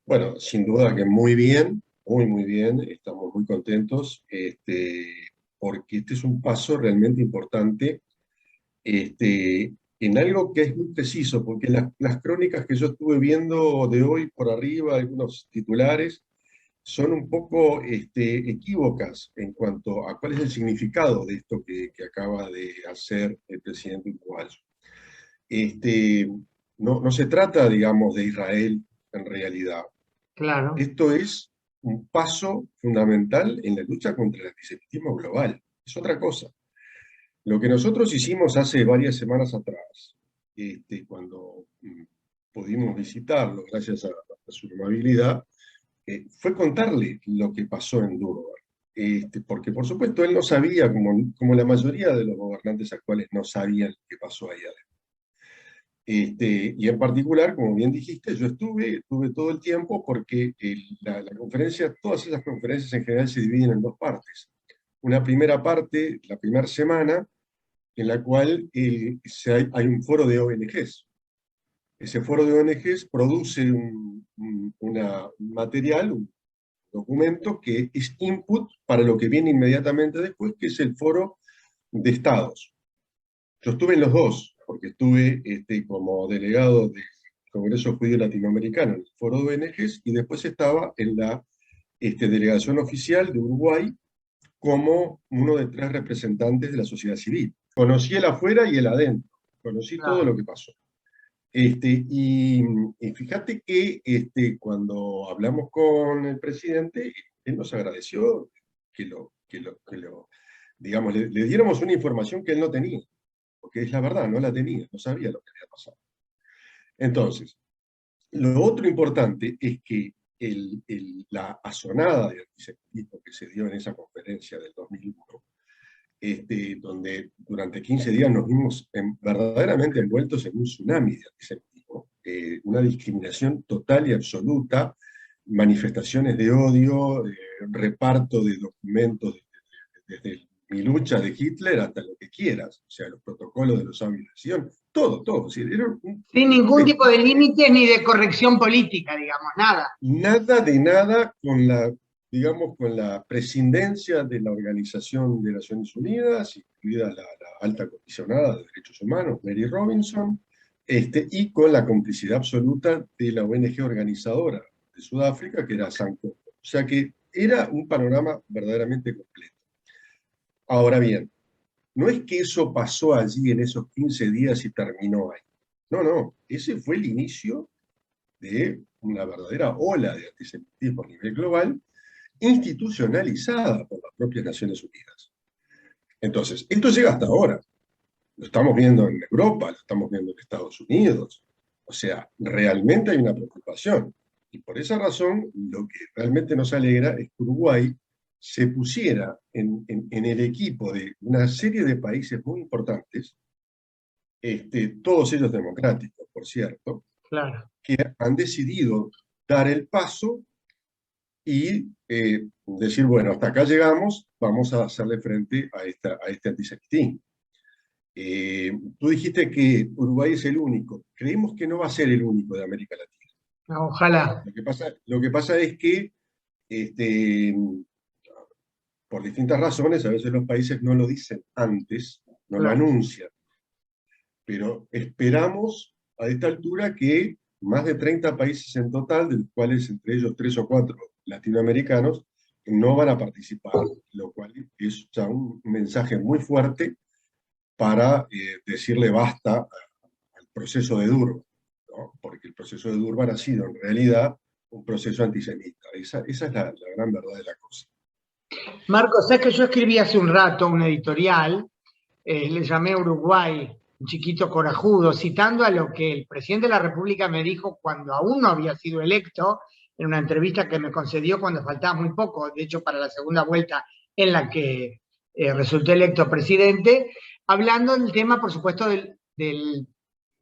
Bueno, sin duda que muy bien, muy bien, estamos muy contentos, porque este es un paso realmente importante, en algo que es muy preciso, porque las crónicas que yo estuve viendo de hoy por arriba, algunos titulares, son un poco equívocas en cuanto a cuál es el significado de esto que acaba de hacer el presidente uruguayo. Este, no se trata, digamos, de Israel en realidad. Claro, Esto es un paso fundamental en la lucha contra el antisemitismo global. Es otra cosa. Lo que nosotros hicimos hace varias semanas atrás, cuando pudimos visitarlo, gracias a su amabilidad, fue contarle lo que pasó en Durban. Porque, por supuesto, él no sabía, como la mayoría de los gobernantes actuales no sabían lo que pasó ahí adentro. Y en particular, como bien dijiste, yo estuve todo el tiempo porque la conferencia, todas esas conferencias en general se dividen en dos partes. Una primera parte, la primera semana, en la cual hay un foro de ONGs. Ese foro de ONGs produce un material, un documento que es input para lo que viene inmediatamente después, que es el foro de estados. Yo estuve en los dos, porque estuve como delegado del Congreso Judío Latinoamericano en el foro de ONGs, y después estaba en la delegación oficial de Uruguay como uno de tres representantes de la sociedad civil. Conocí el afuera y el adentro, conocí todo lo claro. que pasó. Y fíjate que cuando hablamos con el presidente, él nos agradeció digamos, le diéramos una información que él no tenía, porque es la verdad, no la tenía, no sabía lo que había pasado. Entonces, lo otro importante es que la asonada de antisemitismo que se dio en esa conferencia del 2001, donde durante 15 días nos vimos verdaderamente envueltos en un tsunami de antisemitismo, una discriminación total y absoluta, manifestaciones de odio, reparto de documentos desde mi lucha de Hitler hasta lo que quieras, o sea, los protocolos de los sabios de Sion, todo. O sea, era Sin ningún tipo de límites ni de corrección política, digamos, nada. nada de nada con digamos, con la presidencia de la Organización de Naciones Unidas, incluida la alta comisionada de Derechos Humanos, Mary Robinson, y con la complicidad absoluta de la ONG organizadora de Sudáfrica, que era Sanko. O sea que era un panorama verdaderamente completo. Ahora bien, no es que eso pasó allí en esos 15 días y terminó ahí. No, ese fue el inicio de una verdadera ola de antisemitismo a nivel global, institucionalizada por las propias Naciones Unidas. Entonces, esto llega hasta ahora. Lo estamos viendo en Europa, lo estamos viendo en Estados Unidos. O sea, realmente hay una preocupación. Y por esa razón, lo que realmente nos alegra es que Uruguay se pusiera en el equipo de una serie de países muy importantes, todos ellos democráticos, por cierto, Claro. que han decidido dar el paso y decir, bueno, hasta acá llegamos, vamos a hacerle frente a este antisemitismo. Tú dijiste que Uruguay es el único. Creemos que no va a ser el único de América Latina. No, ojalá. Lo que pasa es que, este, por distintas razones, a veces los países no lo dicen antes, no lo Claro. anuncian, pero esperamos a esta altura que más de 30 países en total, de los cuales entre ellos 3 o 4 latinoamericanos, no van a participar, lo cual es ya un mensaje muy fuerte para decirle basta al proceso de Durban, ¿no? Porque el proceso de Durban ha sido en realidad un proceso antisemita. Esa es la gran verdad de la cosa. Marcos, sabes que yo escribí hace un rato un editorial, le llamé Uruguay, un chiquito corajudo, citando a lo que el presidente de la República me dijo cuando aún no había sido electo, en una entrevista que me concedió cuando faltaba muy poco, de hecho para la segunda vuelta en la que resulté electo presidente, hablando del tema, por supuesto,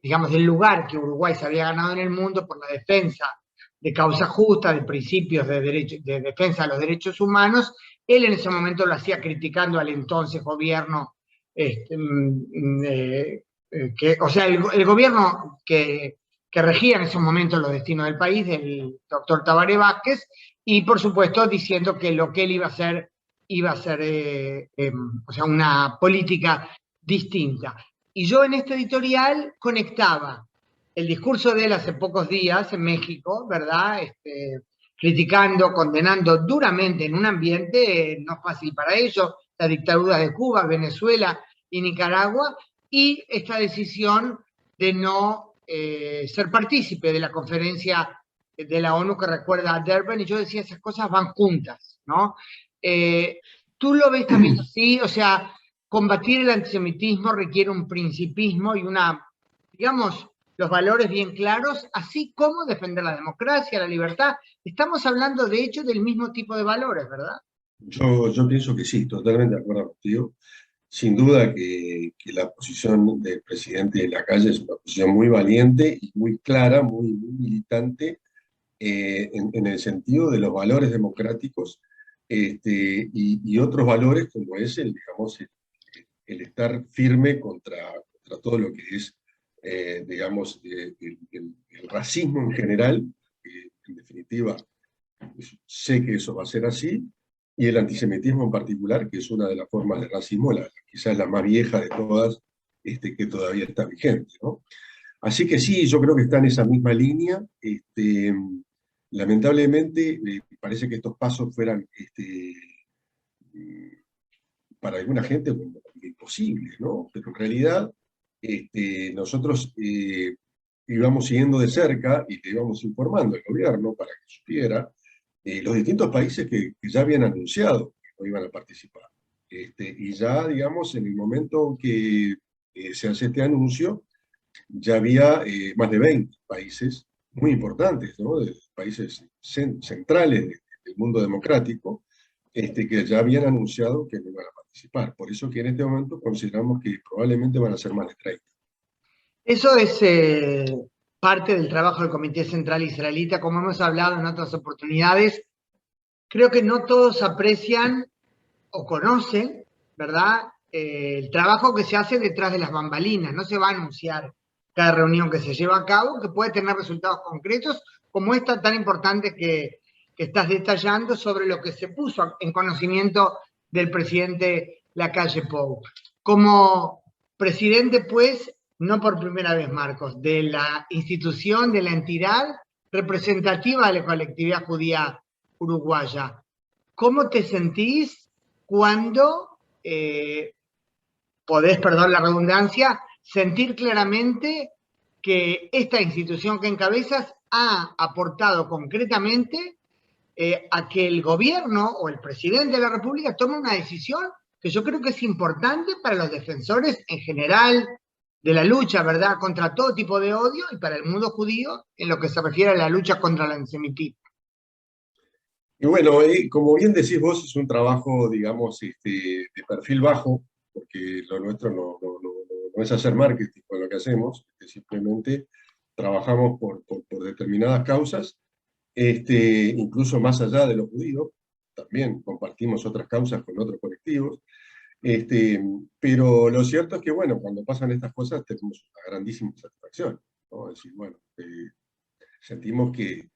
digamos, del lugar que Uruguay se había ganado en el mundo por la defensa de causa justa, de principios de defensa de los derechos humanos. Él en ese momento lo hacía criticando al entonces gobierno, o sea, el gobierno que regía en esos momentos los destinos del país, del doctor Tabaré Vázquez, y por supuesto diciendo que lo que él iba a ser o sea, una política distinta. Y yo en este editorial conectaba el discurso de él hace pocos días en México, ¿verdad? Criticando, condenando duramente en un ambiente no fácil para ellos, la dictadura de Cuba, Venezuela y Nicaragua, y esta decisión de no ser partícipe de la conferencia de la ONU que recuerda a Durban, y yo decía, esas cosas van juntas, ¿no? ¿Tú lo ves también así? O sea, combatir el antisemitismo requiere un principismo y una, digamos, los valores bien claros, así como defender la democracia, la libertad. Estamos hablando, de hecho, del mismo tipo de valores, ¿verdad? Yo pienso que sí, totalmente de acuerdo contigo. Sin duda que la posición del presidente de la calle es una posición muy valiente y muy clara, muy militante, en el sentido de los valores democráticos, y otros valores como es digamos, el estar firme contra todo lo que es, digamos, el racismo en general. En definitiva, sé que eso va a ser así, y el antisemitismo en particular, que es una de las formas de racismo, quizás la más vieja de todas, que todavía está vigente, ¿no? Así que sí, yo creo que está en esa misma línea. Lamentablemente, parece que estos pasos fueran, para alguna gente, como imposibles, ¿no? Pero en realidad, nosotros íbamos siguiendo de cerca y le íbamos informando al gobierno para que supiera los distintos países que ya habían anunciado que no iban a participar. Y ya, digamos, en el momento que se hace este anuncio, ya había más de 20 países muy importantes, ¿no? De países centrales del mundo democrático, que ya habían anunciado que no iban a participar. Por eso que en este momento consideramos que probablemente van a ser más de 30. Eso es parte del trabajo del Comité Central Israelita, como hemos hablado en otras oportunidades. Creo que no todos aprecian o conocen, ¿verdad? El trabajo que se hace detrás de las bambalinas. No se va a anunciar cada reunión que se lleva a cabo, que puede tener resultados concretos, como esta tan importante que estás detallando sobre lo que se puso en conocimiento del presidente Lacalle Pou. Como presidente, pues, no por primera vez, Marcos, de la institución, de la entidad representativa de la colectividad judía uruguaya, ¿cómo te sentís cuando podés, perdón la redundancia, sentir claramente que esta institución que encabezas ha aportado concretamente a que el gobierno o el presidente de la República tome una decisión que yo creo que es importante para los defensores en general de la lucha, ¿verdad?, contra todo tipo de odio, y para el mundo judío en lo que se refiere a la lucha contra el antisemitismo? Y bueno, como bien decís vos, es un trabajo, digamos, de perfil bajo, porque lo nuestro no es hacer marketing con lo que hacemos, simplemente trabajamos por determinadas causas, incluso más allá de los judíos, también compartimos otras causas con otros colectivos, este, pero lo cierto es que, bueno, cuando pasan estas cosas tenemos una grandísima satisfacción, ¿no? Es decir, bueno, sentimos que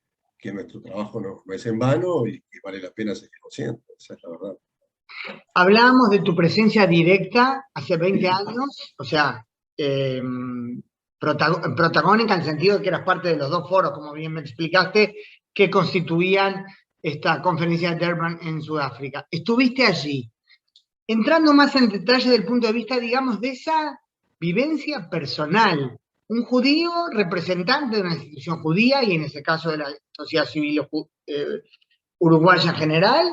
nuestro trabajo no es en vano y que vale la pena seguir haciendo, esa es la verdad. Hablábamos de tu presencia directa hace 20 años, o sea, protagónica en el sentido de que eras parte de los dos foros, como bien me explicaste, que constituían esta conferencia de Durban en Sudáfrica. Estuviste allí. Entrando más en detalle del punto de vista, digamos, de esa vivencia personal, un judío representante de una institución judía, y en ese caso de la sociedad civil uruguaya en general,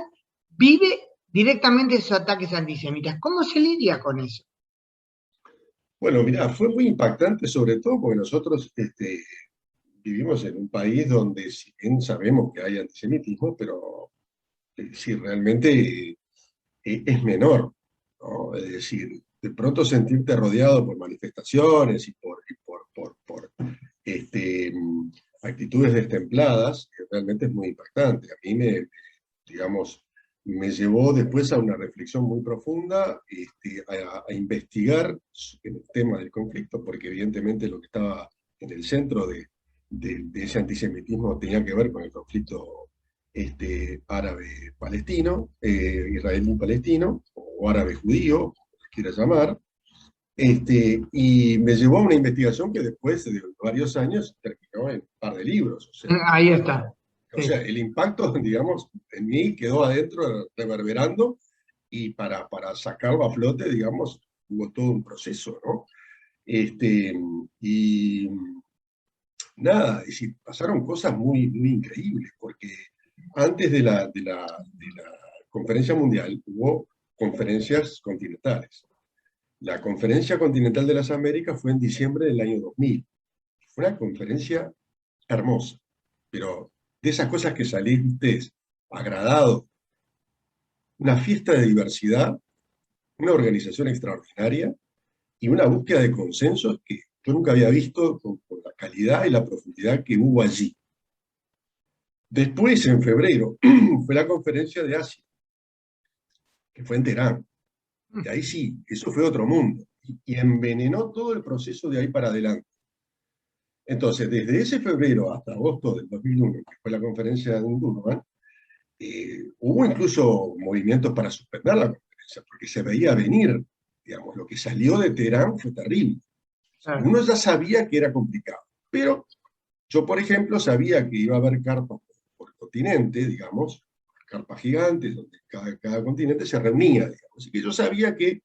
vive directamente esos ataques antisemitas. ¿Cómo se lidia con eso? Bueno, mira, fue muy impactante, sobre todo porque nosotros vivimos en un país donde, si bien sabemos que hay antisemitismo, pero si realmente es menor, ¿no? Es decir, de pronto sentirte rodeado por manifestaciones y por actitudes destempladas, realmente es muy impactante. A mí digamos, me llevó después a una reflexión muy profunda, a investigar en el tema del conflicto, porque evidentemente lo que estaba en el centro de ese antisemitismo tenía que ver con el conflicto árabe-palestino, israelí-palestino, o árabe-judío, como se quiera llamar, y me llevó a una investigación que después de varios años terminó en un par de libros. Ahí está. O sea, el impacto, digamos, en mí quedó adentro reverberando, y para sacarlo a flote, digamos, hubo todo un proceso, ¿no? Y nada, es decir, pasaron cosas muy, muy increíbles, porque antes de la conferencia mundial hubo conferencias continentales. La conferencia continental de las Américas fue en diciembre del año 2000. Fue una conferencia hermosa, pero de esas cosas que salís ustedes agradados, una fiesta de diversidad, una organización extraordinaria y una búsqueda de consensos que yo nunca había visto con la calidad y la profundidad que hubo allí. Después, en febrero, fue la conferencia de Asia, que fue en Teherán. Y ahí sí, eso fue otro mundo. Y envenenó todo el proceso de ahí para adelante. Entonces, desde ese febrero hasta agosto del 2001, que fue la conferencia de Durban, hubo incluso movimientos para suspender la conferencia, porque se veía venir, digamos, lo que salió de Teherán fue terrible. Claro. Uno ya sabía que era complicado, pero yo, por ejemplo, sabía que iba a haber carpas por continente, digamos, carpas gigantes, donde cada continente se reunía, digamos. Así que yo sabía que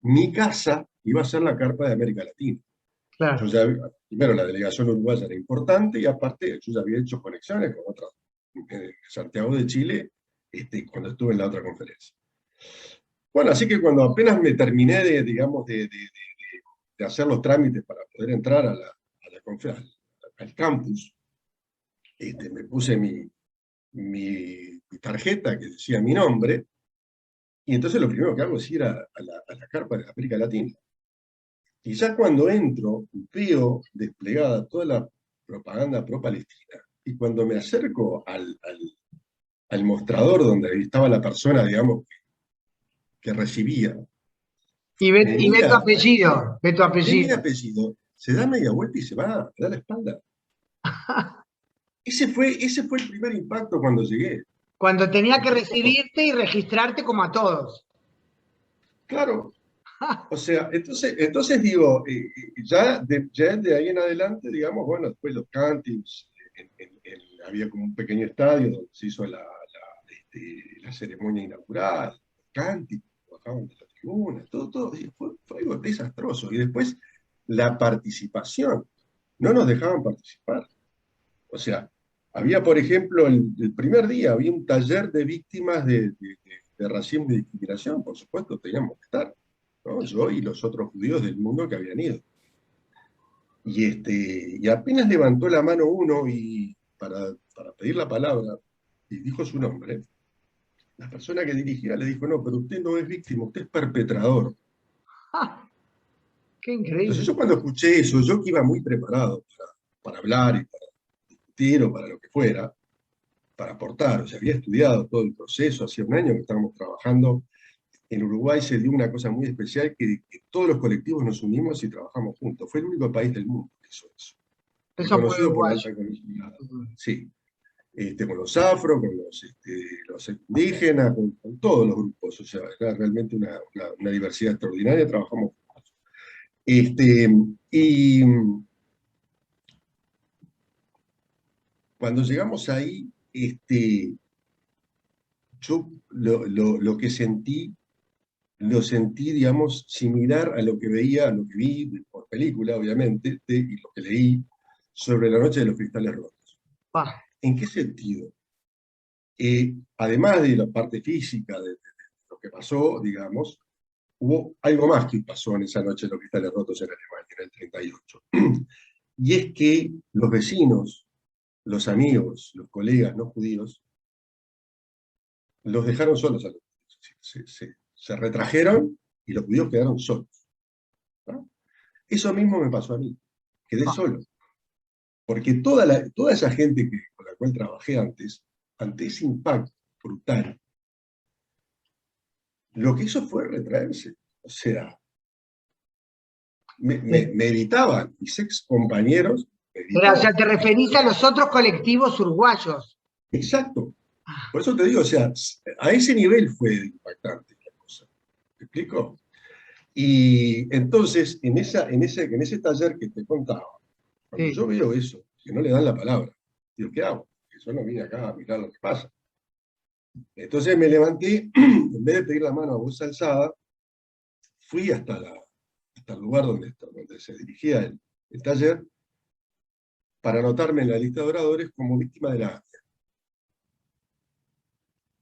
mi casa iba a ser la carpa de América Latina. Yo Claro. ya, primero, la delegación uruguaya era importante, y aparte yo ya había hecho conexiones con otras, Santiago de Chile, cuando estuve en la otra conferencia. Bueno, así que cuando apenas me terminé digamos, de hacer los trámites para poder entrar al campus, me puse mi tarjeta que decía mi nombre, y entonces lo primero que hago es ir a la carpa de América Latina. Y ya cuando entro, veo desplegada toda la propaganda pro-palestina, y cuando me acerco al mostrador donde estaba la persona, digamos, que recibía, me Y ve tu mira, apellido, ve tu ve mi apellido. apellido, se da media vuelta y se va, me da la espalda. Ese fue el primer impacto cuando llegué. Cuando tenía que Porque, recibirte y registrarte como a todos. claro, o sea, entonces digo, ya de ahí en adelante, digamos, bueno, después los cantings, había como un pequeño estadio donde se hizo la ceremonia inaugural, los cantings, bajaban de la tribuna, todo, y fue algo desastroso. Y después la participación, no nos dejaban participar. O sea, había, por ejemplo, el primer día había un taller de víctimas de racismo y discriminación, por supuesto, teníamos que estar, ¿no? Yo y los otros judíos del mundo que habían ido. Y apenas levantó la mano uno para pedir la palabra, y dijo su nombre, la persona que dirigía le dijo: no, pero usted no es víctima, usted es perpetrador. ¡Ah! ¡Qué Entonces increíble! yo, cuando escuché eso, yo que iba muy preparado para hablar y para discutir o para lo que fuera, para aportar, o sea, había estudiado todo el proceso, hacía un año que estábamos trabajando. En Uruguay se dio una cosa muy especial, que todos los colectivos nos unimos y trabajamos juntos. Fue el único país del mundo que hizo eso, Eso fue reconocido por la uruguayo. alta comisionada. Sí, con los afro, con los indígenas, con todos los grupos. O sea, era realmente una diversidad extraordinaria, trabajamos juntos. Y cuando llegamos ahí, yo lo que lo sentí, digamos, similar a lo que veía, a lo que vi por película, obviamente, y lo que leí sobre la noche de los cristales rotos. Pa. ¿En qué sentido? Además de la parte física de lo que pasó, digamos, hubo algo más que pasó en esa noche de los cristales rotos en Alemania, en el 38. Y es que los vecinos, los amigos, los colegas no judíos, los dejaron solos a los judíos. Se retrajeron y los judíos quedaron solos, ¿no? Eso mismo me pasó a mí, quedé Pa. solo, porque toda esa gente con la cual trabajé antes, ante ese impacto brutal, lo que hizo fue retraerse. O sea, me Sí. evitaban mis ex compañeros Pero, o sea, te referís a los otros colectivos uruguayos. Exacto. Por eso te digo, o sea, a ese nivel fue impactante la cosa. ¿Me explico? Y entonces, en ese taller que te contaba, cuando Sí. yo veo eso, que no le dan la palabra, digo, ¿qué hago? Que yo no vine acá a mirar lo que pasa. Entonces me levanté, en vez de pedir la mano a voz alzada, fui hasta el lugar donde se dirigía el taller para anotarme en la lista de oradores como víctima de la AMIA.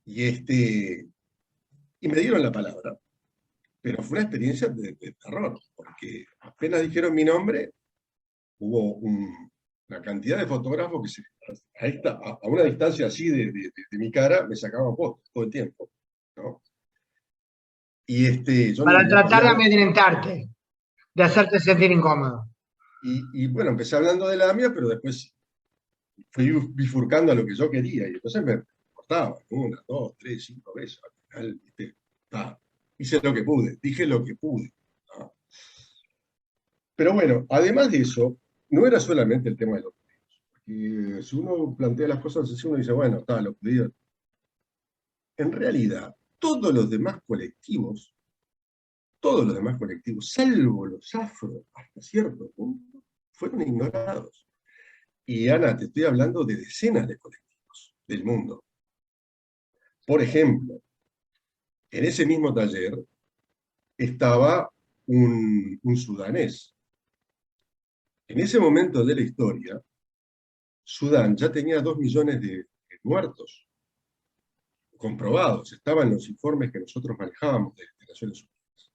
Y me dieron la palabra, pero fue una experiencia de terror, porque apenas dijeron mi nombre, hubo una cantidad de fotógrafos que a una distancia así de mi cara me sacaban fotos todo el tiempo, ¿no? Y yo Para no tratar podía de ver. amedrentarte, de hacerte sentir incómodo. Y bueno, empecé hablando de la AMIA, pero después fui bifurcando a lo que yo quería, y entonces me cortaba, una, dos, tres, cinco veces, al final, ¿viste? Hice lo que pude, dije lo que pude, ¿no? Pero bueno, además de eso, no era solamente el tema de los pedidos, porque si uno plantea las cosas así, uno dice, bueno, está, los pedidos. En realidad, todos los demás colectivos, salvo los afro, hasta cierto punto, fueron ignorados. Y Ana, te estoy hablando de decenas de colectivos del mundo. Por ejemplo, en ese mismo taller estaba un sudanés. En ese momento de la historia, Sudán ya tenía 2 millones de muertos comprobados, estaban los informes que nosotros manejábamos de Naciones Unidas.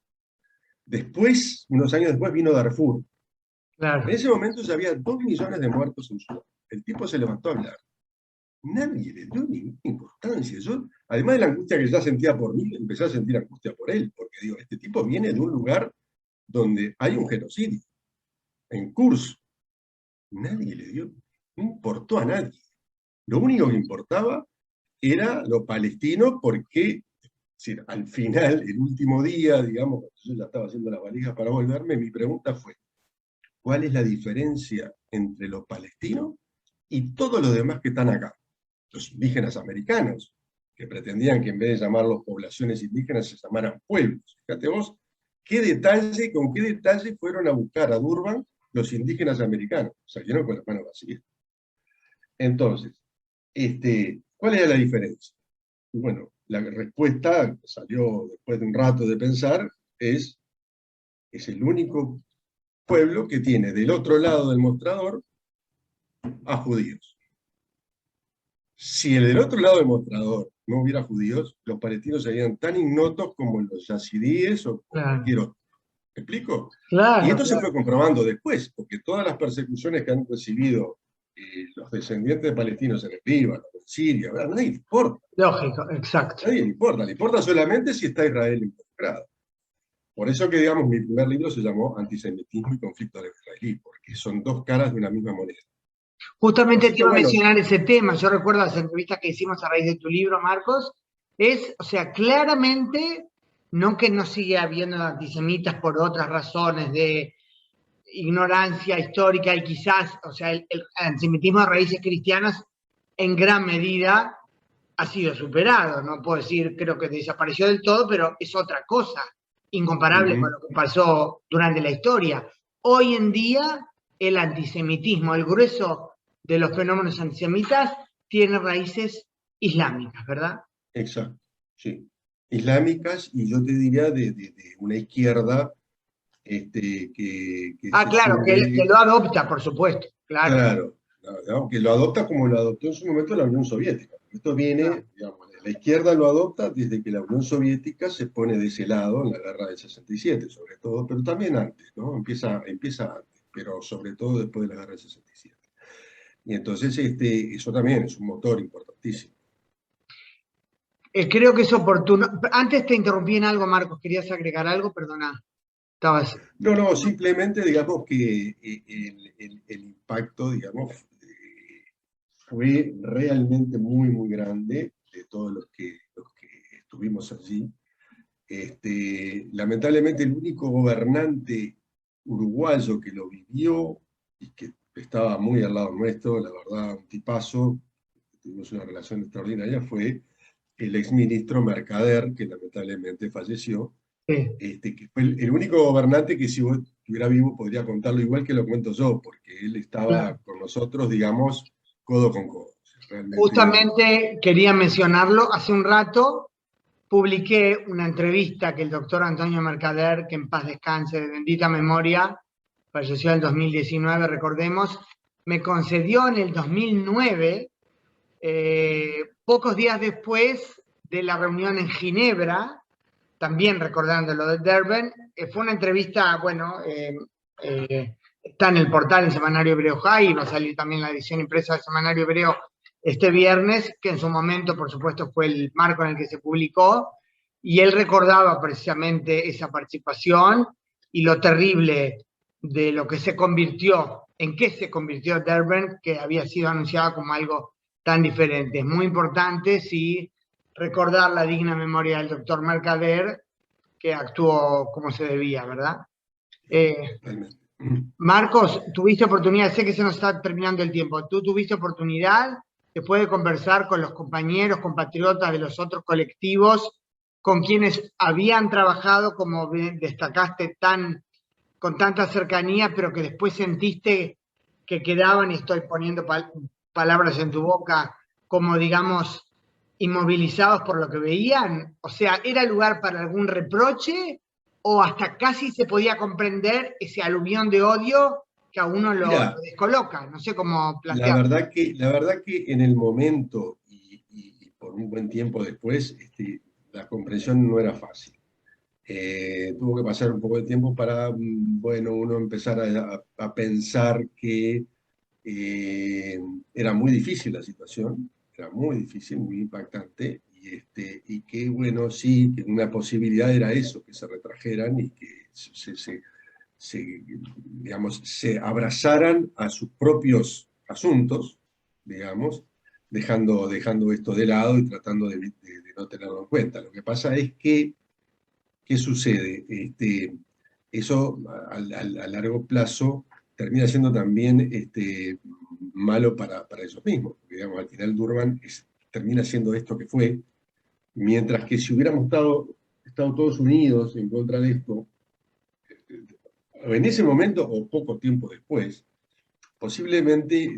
Después, unos años después, vino Darfur. En Claro. ese momento ya había 2 millones de muertos en Sudán. El tipo se levantó a hablar. Nadie le dio ninguna importancia. Yo, además de la angustia que ya sentía por mí, empecé a sentir angustia por él, porque digo, este tipo viene de un lugar donde hay un genocidio en curso. Nadie le dio, no importó a nadie. Lo único que importaba era lo palestino, porque al final, el último día, digamos, cuando yo ya estaba haciendo las valijas para volverme, mi pregunta fue, ¿cuál es la diferencia entre los palestinos y todos los demás que están acá? Los indígenas americanos, que pretendían que en vez de llamarlos poblaciones indígenas se llamaran pueblos. Fíjate vos, con qué detalle fueron a buscar a Durban los indígenas americanos. Salieron con las manos vacías. Entonces, ¿cuál era la diferencia? Y bueno, la respuesta que salió después de un rato de pensar es el único pueblo que tiene del otro lado del mostrador a judíos. Si del otro lado del mostrador no hubiera judíos, los palestinos serían tan ignotos como los yazidíes o Claro. cualquier otro. ¿Me explico? Y Claro, esto se claro. fue comprobando después, porque todas las persecuciones que han recibido los descendientes de palestinos en el Líbano, en Siria, ¿verdad? Nadie le importa. Lógico, exacto. Nadie le importa solamente si está Israel involucrado. Por eso que, digamos, mi primer libro se llamó Antisemitismo y conflicto israelí, porque son dos caras de una misma moneda. Justamente Así te que iba a bueno, mencionar ese tema. Yo recuerdo las entrevistas que hicimos a raíz de tu libro, Marcos. O sea, claramente, no que no sigue habiendo antisemitas por otras razones de ignorancia histórica y quizás, o sea, el antisemitismo de raíces cristianas en gran medida ha sido superado. No puedo decir, creo que desapareció del todo, pero es otra cosa, incomparable con lo que pasó durante la historia. Hoy en día, el antisemitismo, el grueso de los fenómenos antisemitas, tiene raíces islámicas, ¿verdad? exacto, sí. Islámicas, y yo te diría de una izquierda que Ah, se claro, que sube, lo adopta, por supuesto, claro. claro, ¿no? Que lo adopta como lo adoptó en su momento la Unión Soviética. Esto Claro. viene, digamos, la izquierda lo adopta desde que la Unión Soviética se pone de ese lado en la guerra del 67, sobre todo, pero también antes, ¿no? Empieza antes, pero sobre todo después de la guerra del 67. Y entonces eso también es un motor importantísimo. Creo que es oportuno. Antes te interrumpí en algo, Marcos. ¿Querías agregar algo? Perdona. Estabas. No, no, simplemente digamos que el impacto, digamos, fue realmente muy, muy grande de todos los que estuvimos allí. Lamentablemente el único gobernante uruguayo que lo vivió y que estaba muy al lado nuestro, la verdad, un tipazo, tuvimos una relación extraordinaria, fue el exministro Mercader, que lamentablemente falleció, Sí, que fue el único gobernante que si vos estuviera vivo podría contarlo igual que lo cuento yo, porque él estaba claro. con nosotros, digamos, codo con codo. Realmente, Justamente quería mencionarlo, hace un rato publiqué una entrevista que el doctor Antonio Mercader, que en paz descanse, de bendita memoria, falleció en el 2019, recordemos, me concedió en el 2009, pocos días después de la reunión en Ginebra, también recordando lo de Durban, fue una entrevista, bueno, está en el portal en Semanario Hebreo High, va a salir también la edición impresa del Semanario Hebreo este viernes, que en su momento, por supuesto, fue el marco en el que se publicó, y él recordaba precisamente esa participación y lo terrible de lo que se convirtió, en qué se convirtió Durban, que había sido anunciado como algo tan diferente. Es muy importante, sí, recordar la digna memoria del doctor Mercader, que actuó como se debía, ¿verdad? totalmente. Marcos, tuviste oportunidad, sé que se nos está terminando el tiempo, tú tuviste oportunidad después de conversar con los compañeros, compatriotas de los otros colectivos, con quienes habían trabajado, como destacaste, con tanta cercanía, pero que después sentiste que quedaban, y estoy poniendo palabras en tu boca, como digamos, inmovilizados por lo que veían. O sea, ¿era lugar para algún reproche o hasta casi se podía comprender ese aluvión de odio que a uno lo Mira, descoloca? No sé cómo la plantearlo. verdad la verdad que en el momento y por un buen tiempo después, la comprensión no era fácil. Tuvo que pasar un poco de tiempo para, bueno, uno empezar a pensar que eh, era muy difícil la situación, era muy difícil, muy impactante, y que, bueno, sí, que una posibilidad era eso, que se retrajeran y que digamos, se abrazaran a sus propios asuntos, digamos, dejando esto de lado y tratando de no tenerlo en cuenta. Lo que pasa es que, ¿qué sucede? Eso a largo plazo termina siendo también malo para ellos mismos. Porque, digamos, al final Durban termina siendo esto que fue, mientras que si hubiéramos estado todos unidos en contra de esto, en ese momento o poco tiempo después, posiblemente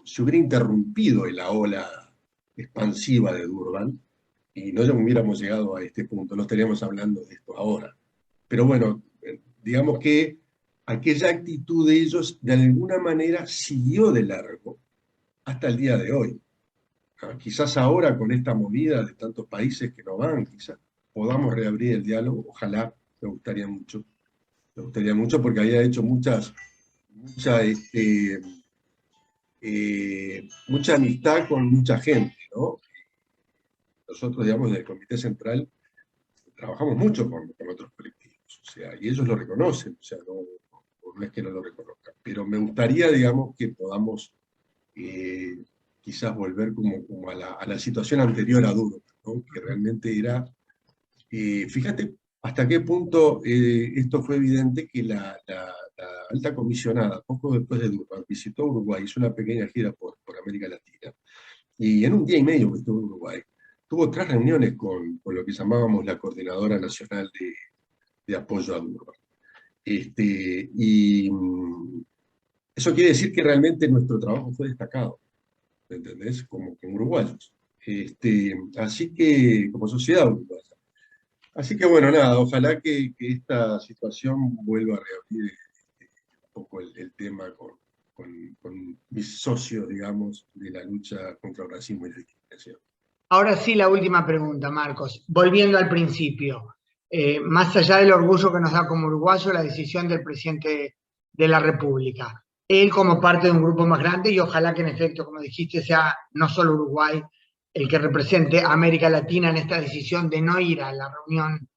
se hubiera interrumpido la ola expansiva de Durban y no hubiéramos llegado a este punto, no estaríamos hablando de esto ahora. Pero bueno, digamos que aquella actitud de ellos de alguna manera siguió de largo hasta el día de hoy. Quizás ahora con esta movida de tantos países que no van, quizás podamos reabrir el diálogo, ojalá, me gustaría mucho porque había hecho mucha, mucha amistad con mucha gente, ¿no? Nosotros, digamos, del Comité Central trabajamos mucho con otros colectivos, o sea, y ellos lo reconocen, o sea, no es que no lo reconozcan, pero me gustaría, digamos, que podamos quizás volver como a la situación anterior a Duro, ¿no? Que realmente era, fíjate hasta qué punto esto fue evidente que la alta comisionada, poco después de Durban, visitó Uruguay, hizo una pequeña gira por América Latina, y en un día y medio que estuvo en Uruguay, tuvo 3 reuniones con lo que llamábamos la Coordinadora Nacional de Apoyo a Durban. Y eso quiere decir que realmente nuestro trabajo fue destacado, ¿me entendés? Como uruguayos. Así que, como sociedad uruguaya. Así que bueno, nada, ojalá que esta situación vuelva a reabrir un poco el tema con mis socios, digamos, de la lucha contra el racismo y la discriminación. Ahora sí, la última pregunta, Marcos. Volviendo al principio, más allá del orgullo que nos da como uruguayo la decisión del presidente de la República, él como parte de un grupo más grande y ojalá que en efecto, como dijiste, sea no solo Uruguay el que represente a América Latina en esta decisión de no ir a la reunión,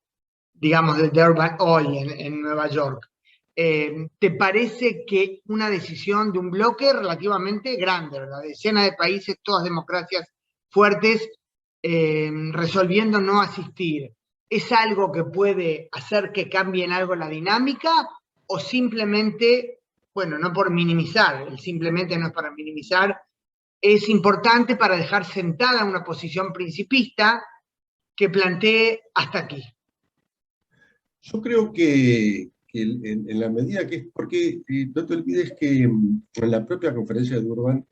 digamos, de Durban hoy en Nueva York. ¿Te parece que una decisión de un bloque relativamente grande, ¿verdad? Decenas de países, todas democracias fuertes, resolviendo no asistir, es algo que puede hacer que cambie en algo la dinámica o simplemente bueno, no por minimizar, simplemente no es para minimizar, es importante para dejar sentada una posición principista que plantee hasta aquí. Yo creo que en la medida que es, porque no te olvides que en la propia conferencia de Durban,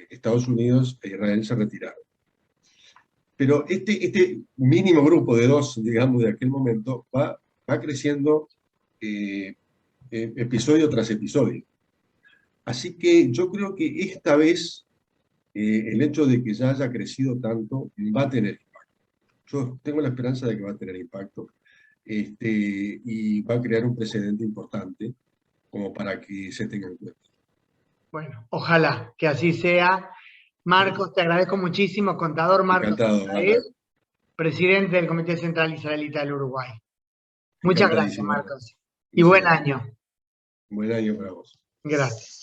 Estados Unidos e Israel se retiraron. Pero este mínimo grupo de dos, digamos, de aquel momento, va creciendo episodio tras episodio. Así que yo creo que esta vez el hecho de que ya haya crecido tanto va a tener impacto. Yo tengo la esperanza de que va a tener impacto y va a crear un precedente importante como para que se tenga en cuenta. Bueno, ojalá que así sea. Marcos, te agradezco muchísimo, contador Marcos Encantado, Israel, Alan. presidente del Comité Central Israelita del Uruguay. Muchas gracias, Encantadísimo, Alan. Marcos. Y Gracias buen a vos. año. Buen año para vos. Gracias.